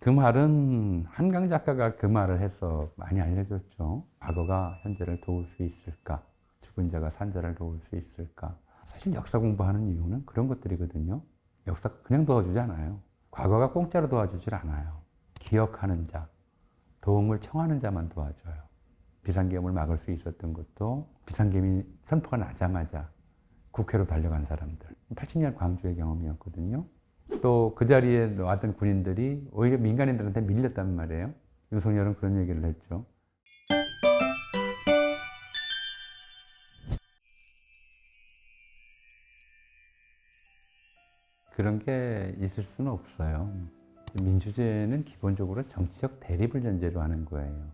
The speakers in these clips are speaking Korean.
그 말은 한강 작가가 그 말을 해서 많이 알려줬죠. 과거가 현재를 도울 수 있을까? 죽은 자가 산 자를 도울 수 있을까? 사실 역사 공부하는 이유는 그런 것들이거든요. 역사 그냥 도와주지 않아요. 과거가 공짜로 도와주질 않아요. 기억하는 자, 도움을 청하는 자만 도와줘요. 비상계엄을 막을 수 있었던 것도 비상계엄이 선포가 나자마자 국회로 달려간 사람들. 80년 광주의 경험이었거든요. 또 그 자리에 왔던 군인들이 오히려 민간인들한테 밀렸단 말이에요. 윤석열은 그런 얘기를 했죠. 그런 게 있을 수는 없어요. 민주주의는 기본적으로 정치적 대립을 전제로 하는 거예요.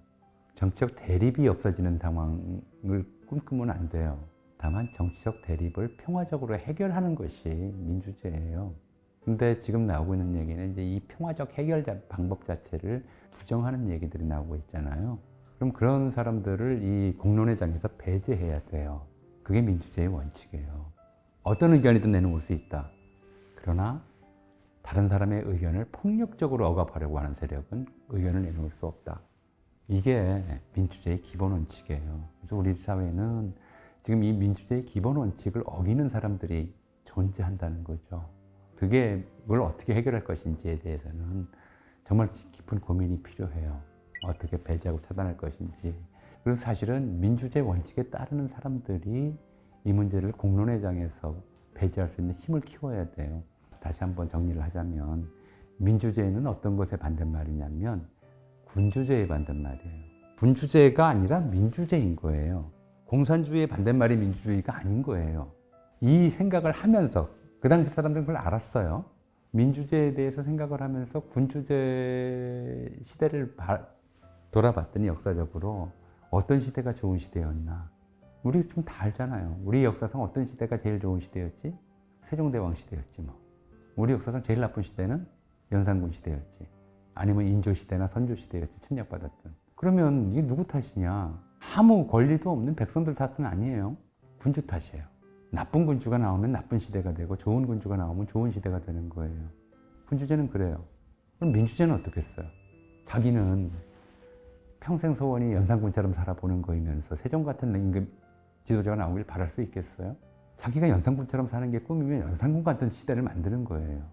정치적 대립이 없어지는 상황을 꿈꾸면 안 돼요. 다만 정치적 대립을 평화적으로 해결하는 것이 민주주의예요. 근데 지금 나오고 있는 얘기는 이제 이 평화적 해결 방법 자체를 부정하는 얘기들이 나오고 있잖아요. 그럼 그런 사람들을 이 공론의 장에서 배제해야 돼요. 그게 민주주의의 원칙이에요. 어떤 의견이든 내놓을 수 있다. 그러나 다른 사람의 의견을 폭력적으로 억압하려고 하는 세력은 의견을 내놓을 수 없다. 이게 민주주의의 기본 원칙이에요. 그래서 우리 사회는 지금 이 민주주의의 기본 원칙을 어기는 사람들이 존재한다는 거죠. 그걸 어떻게 해결할 것인지에 대해서는 정말 깊은 고민이 필요해요. 어떻게 배제하고 차단할 것인지. 그래서 사실은 민주주의 원칙에 따르는 사람들이 이 문제를 공론의 장에서 배제할 수 있는 힘을 키워야 돼요. 다시 한번 정리를 하자면 민주주의는 어떤 것의 반대말이냐면 군주제의 반대말이에요. 군주제가 아니라 민주제인 거예요. 공산주의의 반대말이 민주주의가 아닌 거예요. 이 생각을 하면서 그 당시 사람들은 그걸 알았어요. 민주제에 대해서 생각을 하면서 군주제 시대를 돌아봤더니 역사적으로 어떤 시대가 좋은 시대였나. 우리 좀 다 알잖아요. 우리 역사상 어떤 시대가 제일 좋은 시대였지? 세종대왕 시대였지 뭐. 우리 역사상 제일 나쁜 시대는 연산군 시대였지. 아니면 인조 시대나 선조 시대였지. 침략받았던. 그러면 이게 누구 탓이냐? 아무 권리도 없는 백성들 탓은 아니에요. 군주 탓이에요. 나쁜 군주가 나오면 나쁜 시대가 되고 좋은 군주가 나오면 좋은 시대가 되는 거예요. 군주제는 그래요. 그럼 민주제는 어떻겠어요? 자기는 평생 소원이 연산군처럼 살아보는 거이면서 세종 같은 임금 지도자가 나오길 바랄 수 있겠어요? 자기가 연산군처럼 사는 게 꿈이면 연산군 같은 시대를 만드는 거예요.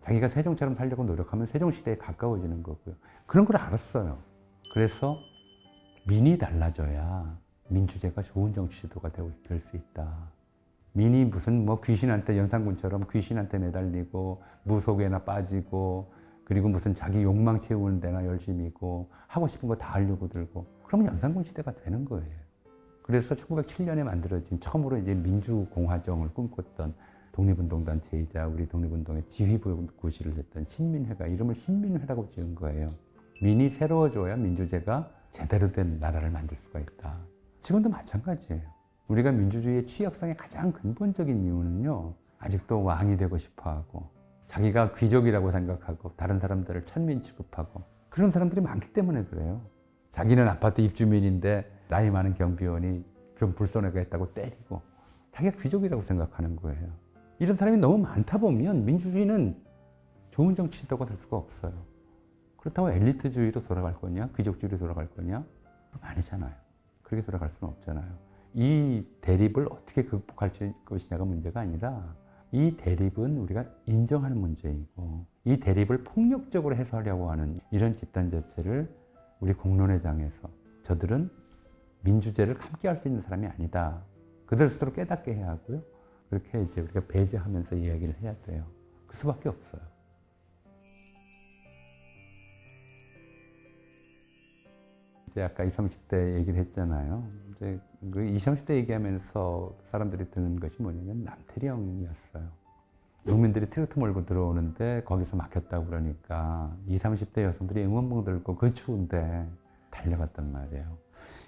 자기가 세종처럼 살려고 노력하면 세종 시대에 가까워지는 거고요. 그런 걸 알았어요. 그래서 민이 달라져야 민주제가 좋은 정치 지도가 될 수 있다. 민이 무슨 뭐 귀신한테 연산군처럼 귀신한테 매달리고 무속에나 빠지고 그리고 무슨 자기 욕망 채우는 데나 열심히고 하고 싶은 거 다 하려고 들고 그러면 연산군 시대가 되는 거예요. 그래서 1907년에 만들어진 처음으로 이제 민주공화정을 꿈꿨던 독립운동단체이자 우리 독립운동의 지휘부구실을 했던 신민회가 이름을 신민회라고 지은 거예요. 민이 새로워져야 민주제가 제대로 된 나라를 만들 수가 있다. 지금도 마찬가지예요. 우리가 민주주의의 취약성의 가장 근본적인 이유는요. 아직도 왕이 되고 싶어하고 자기가 귀족이라고 생각하고 다른 사람들을 천민 취급하고 그런 사람들이 많기 때문에 그래요. 자기는 아파트 입주민인데 나이 많은 경비원이 좀 불손해가 했다고 때리고 자기가 귀족이라고 생각하는 거예요. 이런 사람이 너무 많다 보면 민주주의는 좋은 정치 지도가 될 수가 없어요. 그렇다고 엘리트주의로 돌아갈 거냐? 귀족주의로 돌아갈 거냐? 아니잖아요. 그렇게 돌아갈 수는 없잖아요. 이 대립을 어떻게 극복할 것이냐가 문제가 아니라 이 대립은 우리가 인정하는 문제이고 이 대립을 폭력적으로 해소하려고 하는 이런 집단 자체를 우리 공론의 장에서 저들은 민주제를 함께 할 수 있는 사람이 아니다. 그들 스스로 깨닫게 해야 하고요. 그렇게 이제 우리가 배제하면서 이야기를 해야 돼요. 그 수밖에 없어요. 이제 아까 20, 30대 얘기를 했잖아요. 이제 그 20, 30대 얘기하면서 사람들이 드는 것이 뭐냐면 남태령이었어요. 농민들이 트랙터 몰고 들어오는데 거기서 막혔다고 그러니까 20, 30대 여성들이 응원봉 들고 그 추운데 달려갔단 말이에요.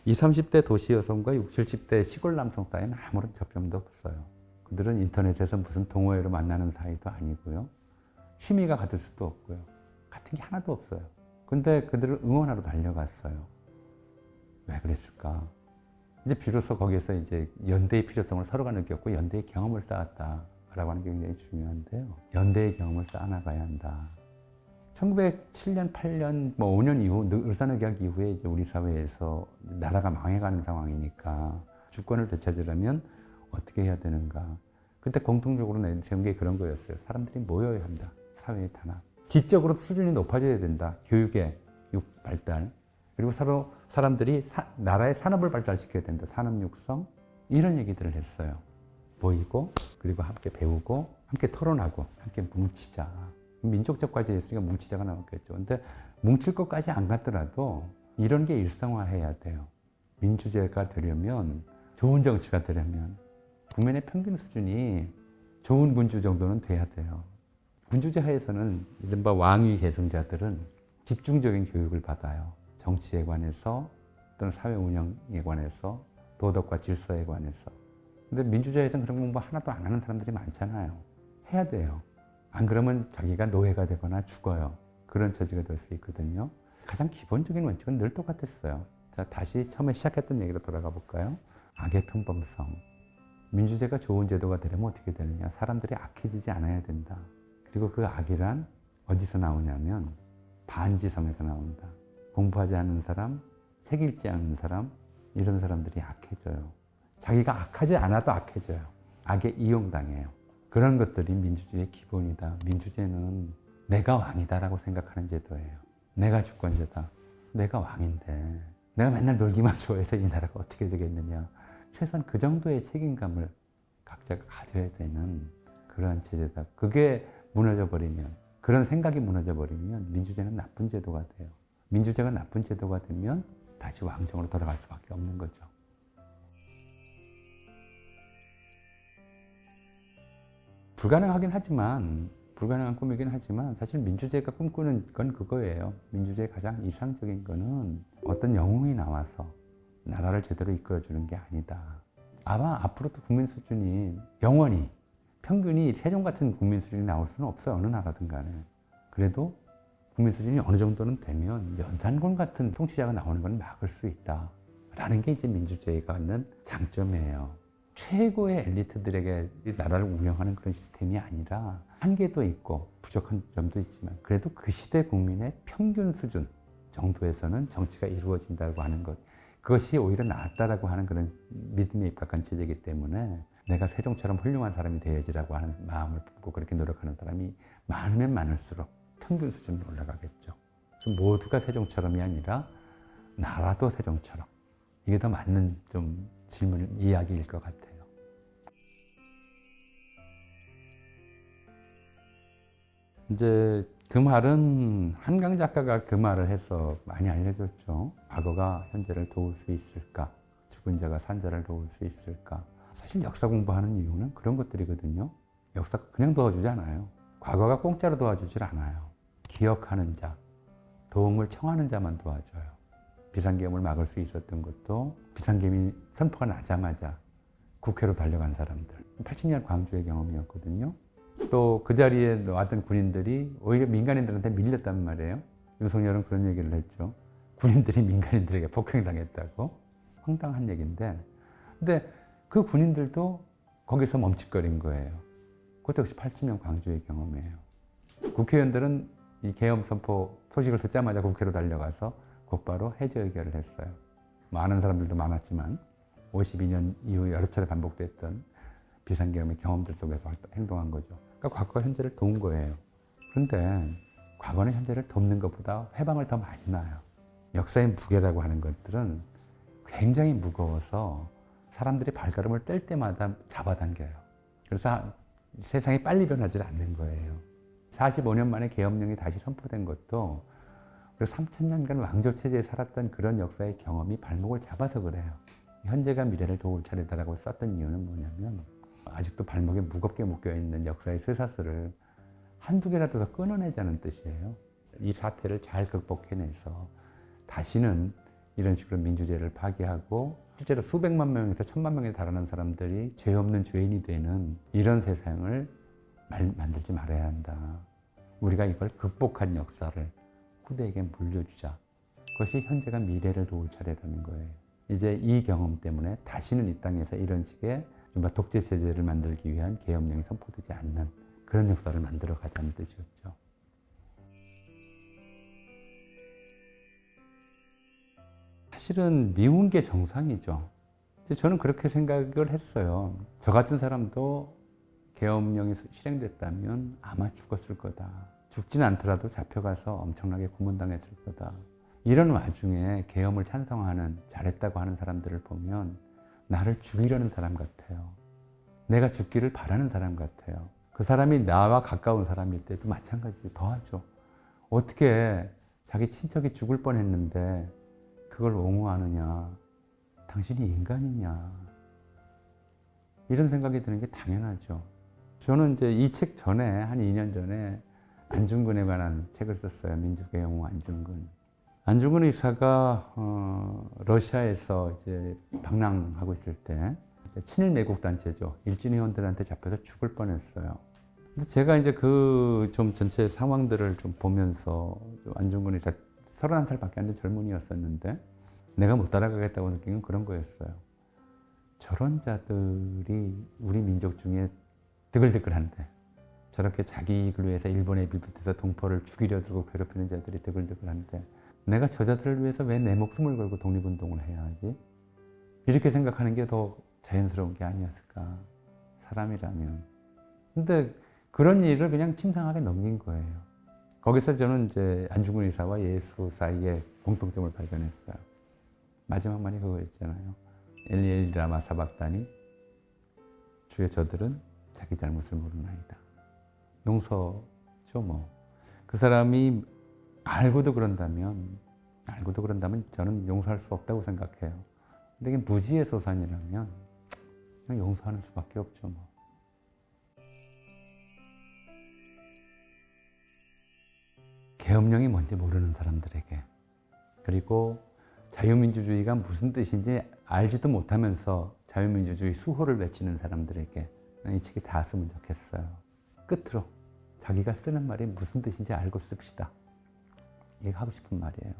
20, 30대 도시 여성과 60, 70대 시골 남성 사이는 아무런 접점도 없어요. 그들은 인터넷에서 무슨 동호회로 만나는 사이도 아니고요. 취미가 같을 수도 없고요. 같은 게 하나도 없어요. 근데 그들을 응원하러 달려갔어요. 왜 그랬을까? 이제 비로소 거기에서 이제 연대의 필요성을 서로가 느꼈고 연대의 경험을 쌓았다라고 하는 게 굉장히 중요한데요. 연대의 경험을 쌓아나가야 한다. 1907년, 8년, 뭐 5년 이후, 을사늑약 이후에 이제 우리 사회에서 나라가 망해가는 상황이니까 주권을 되찾으려면 어떻게 해야 되는가. 그때 공통적으로 내세운 게 그런 거였어요. 사람들이 모여야 한다. 사회의 단합. 지적으로 수준이 높아져야 된다. 교육의 발달. 그리고 서로 사람들이 나라의 산업을 발달시켜야 된다. 산업 육성. 이런 얘기들을 했어요. 모이고, 그리고 함께 배우고, 함께 토론하고, 함께 뭉치자. 민족적 과제였으니까 뭉치자가 나왔겠죠. 근데 뭉칠 것까지 안 갔더라도 이런 게 일상화해야 돼요. 민주제가 되려면, 좋은 정치가 되려면 국민의 평균 수준이 좋은 군주 정도는 돼야 돼요. 군주제 하에서는 이른바 왕위 계승자들은 집중적인 교육을 받아요. 정치에 관해서 또는 사회 운영에 관해서 도덕과 질서에 관해서. 근데 민주주의에서는 그런 공부 하나도 안 하는 사람들이 많잖아요. 해야 돼요. 안 그러면 자기가 노예가 되거나 죽어요. 그런 처지가 될 수 있거든요. 가장 기본적인 원칙은 늘 똑같았어요. 자, 다시 처음에 시작했던 얘기로 돌아가 볼까요? 악의 평범성. 민주제가 좋은 제도가 되려면 어떻게 되느냐? 사람들이 악해지지 않아야 된다. 그리고 그 악이란 어디서 나오냐면 반지섬에서 나온다. 공부하지 않는 사람, 책 읽지 않는 사람, 이런 사람들이 악해져요. 자기가 악하지 않아도 악해져요. 악에 이용당해요. 그런 것들이 민주주의의 기본이다. 민주제는 내가 왕이다라고 생각하는 제도예요. 내가 주권자다. 내가 왕인데 내가 맨날 놀기만 좋아해서 이 나라가 어떻게 되겠느냐. 최소한 그 정도의 책임감을 각자가 가져야 되는 그러한 체제다. 그게 무너져버리면, 그런 생각이 무너져버리면 민주제는 나쁜 제도가 돼요. 민주제가 나쁜 제도가 되면 다시 왕정으로 돌아갈 수밖에 없는 거죠. 불가능하긴 하지만, 불가능한 꿈이긴 하지만 사실 민주제가 꿈꾸는 건 그거예요. 민주제의 가장 이상적인 거는 어떤 영웅이 나와서 나라를 제대로 이끌어주는 게 아니다. 아마 앞으로도 국민 수준이 영원히 평균이 세종 같은 국민 수준이 나올 수는 없어요. 어느 나라든 간에. 그래도 국민 수준이 어느 정도는 되면 연산군 같은 통치자가 나오는 건 막을 수 있다. 라는 게 이제 민주주의가 갖는 장점이에요. 최고의 엘리트들에게 이 나라를 운영하는 그런 시스템이 아니라 한계도 있고 부족한 점도 있지만 그래도 그 시대 국민의 평균 수준 정도에서는 정치가 이루어진다고 하는 것. 그것이 오히려 낫다라고 하는 그런 믿음에 입각한 체제이기 때문에 내가 세종처럼 훌륭한 사람이 되어야지라고 하는 마음을 품고 그렇게 노력하는 사람이 많으면 많을수록 평균 수준으로 올라가겠죠. 모두가 세종처럼이 아니라 나라도 세종처럼. 이게 더 맞는 좀 질문, 이야기일 것 같아요. 이제 그 말은 한강 작가가 그 말을 해서 많이 알려줬죠. 과거가 현재를 도울 수 있을까? 죽은 자가 산 자를 도울 수 있을까? 사실 역사 공부하는 이유는 그런 것들이거든요. 역사가 그냥 도와주지 않아요. 과거가 공짜로 도와주질 않아요. 기억하는 자, 도움을 청하는 자만 도와줘요. 비상계엄을 막을 수 있었던 것도 비상계엄이 선포가 나자마자 국회로 달려간 사람들. 80년 광주의 경험이었거든요. 또 그 자리에 왔던 군인들이 오히려 민간인들한테 밀렸단 말이에요. 윤석열은 그런 얘기를 했죠. 군인들이 민간인들에게 폭행당했다고. 황당한 얘기인데. 근데 그 군인들도 거기서 멈칫거린 거예요. 그것도 역시 80년 광주의 경험이에요. 국회의원들은 이 계엄 선포 소식을 듣자마자 국회로 달려가서 곧바로 해제 의결을 했어요. 많은 사람들도 많았지만 52년 이후 여러 차례 반복됐던 비상계엄의 경험들 속에서 행동한 거죠. 그러니까 과거가 현재를 도운 거예요. 그런데 과거는 현재를 돕는 것보다 회방을 더 많이 놔요. 역사의 무게라고 하는 것들은 굉장히 무거워서 사람들이 발걸음을 뗄 때마다 잡아당겨요. 그래서 세상이 빨리 변하지 않는 거예요. 45년 만에 계엄령이 다시 선포된 것도 그리고 3000년간 왕조체제에 살았던 그런 역사의 경험이 발목을 잡아서 그래요. 현재가 미래를 도울 차례다라고 썼던 이유는 뭐냐면 아직도 발목에 무겁게 묶여있는 역사의 쇠사슬을 한두 개라도 더 끊어내자는 뜻이에요. 이 사태를 잘 극복해내서 다시는 이런 식으로 민주제를 파기하고 실제로 수백만 명에서 천만 명에 달하는 사람들이 죄 없는 죄인이 되는 이런 세상을 만들지 말아야 한다. 우리가 이걸 극복한 역사를 후대에게 물려주자. 그것이 현재가 미래를 도울 차례라는 거예요. 이제 이 경험 때문에 다시는 이 땅에서 이런 식의 독재 체제를 만들기 위한 계엄령이 선포되지 않는 그런 역사를 만들어 가자는 뜻이었죠. 실은 미운 게 정상이죠. 저는 그렇게 생각을 했어요. 저 같은 사람도 계엄령이 실행됐다면 아마 죽었을 거다. 죽진 않더라도 잡혀가서 엄청나게 고문당했을 거다. 이런 와중에 계엄을 찬성하는, 잘했다고 하는 사람들을 보면 나를 죽이려는 사람 같아요. 내가 죽기를 바라는 사람 같아요. 그 사람이 나와 가까운 사람일 때도 마찬가지로 더하죠. 어떻게 자기 친척이 죽을 뻔했는데 그걸 옹호하느냐. 당신이 인간이냐. 이런 생각이 드는 게 당연하죠. 저는 이제 이 책 전에, 한 2년 전에 안중근에 관한 책을 썼어요. 민족의 영웅 안중근. 안중근 의사가 러시아에서 이제 방랑하고 있을 때 친일 매국 단체죠. 일진 회원들한테 잡혀서 죽을 뻔했어요. 근데 제가 이제 그 좀 전체 상황들을 좀 보면서 안중근 의사 31살밖에 안 된 젊은이였었는데 내가 못 따라가겠다고 느낀 건 그런 거였어요. 저런 자들이 우리 민족 중에 드글드글한데 저렇게 자기 이익을 위해서 일본에 비롯해서 동포를 죽이려 들고 괴롭히는 자들이 드글드글한데 내가 저 자들을 위해서 왜 내 목숨을 걸고 독립운동을 해야 하지? 이렇게 생각하는 게 더 자연스러운 게 아니었을까, 사람이라면. 근데 그런 일을 그냥 침상하게 넘긴 거예요. 거기서 저는 이제 안중근 의사와 예수 사이에 공통점을 발견했어요. 마지막 말이 그거였잖아요. 엘리엘리라마 사박다니, 주여 저들은 자기 잘못을 모르나이다. 용서죠 뭐. 그 사람이 알고도 그런다면 저는 용서할 수 없다고 생각해요. 근데 이게 무지의 소산이라면 그냥 용서하는 수밖에 없죠 뭐. 계엄령이 뭔지 모르는 사람들에게, 그리고 자유민주주의가 무슨 뜻인지 알지도 못하면서 자유민주주의 수호를 외치는 사람들에게 이 책이 닿았으면 좋겠어요. 끝으로 자기가 쓰는 말이 무슨 뜻인지 알고 씁시다. 이게 하고 싶은 말이에요.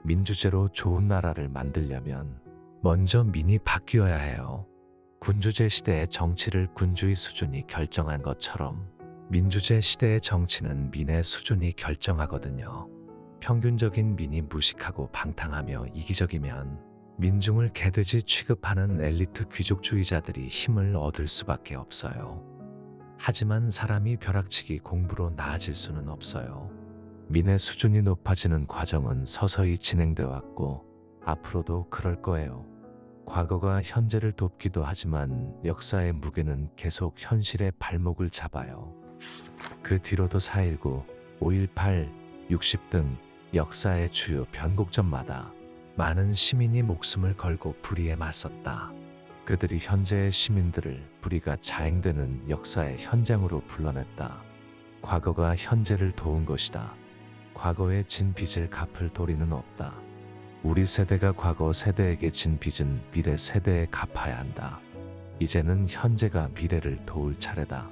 민주제로 좋은 나라를 만들려면 먼저 민이 바뀌어야 해요. 군주제 시대의 정치를 군주의 수준이 결정한 것처럼 민주제 시대의 정치는 민의 수준이 결정하거든요. 평균적인 민이 무식하고 방탕하며 이기적이면 민중을 개돼지 취급하는 엘리트 귀족주의자들이 힘을 얻을 수밖에 없어요. 하지만 사람이 벼락치기 공부로 나아질 수는 없어요. 민의 수준이 높아지는 과정은 서서히 진행되어 왔고 앞으로도 그럴 거예요. 과거가 현재를 돕기도 하지만 역사의 무게는 계속 현실의 발목을 잡아요. 그 뒤로도 4.19, 5.18, 60 등 역사의 주요 변곡점마다 많은 시민이 목숨을 걸고 불의에 맞섰다. 그들이 현재의 시민들을 불의가 자행되는 역사의 현장으로 불러냈다. 과거가 현재를 도운 것이다. 과거에 진 빚을 갚을 도리는 없다. 우리 세대가 과거 세대에게 진 빚은 미래 세대에 갚아야 한다. 이제는 현재가 미래를 도울 차례다.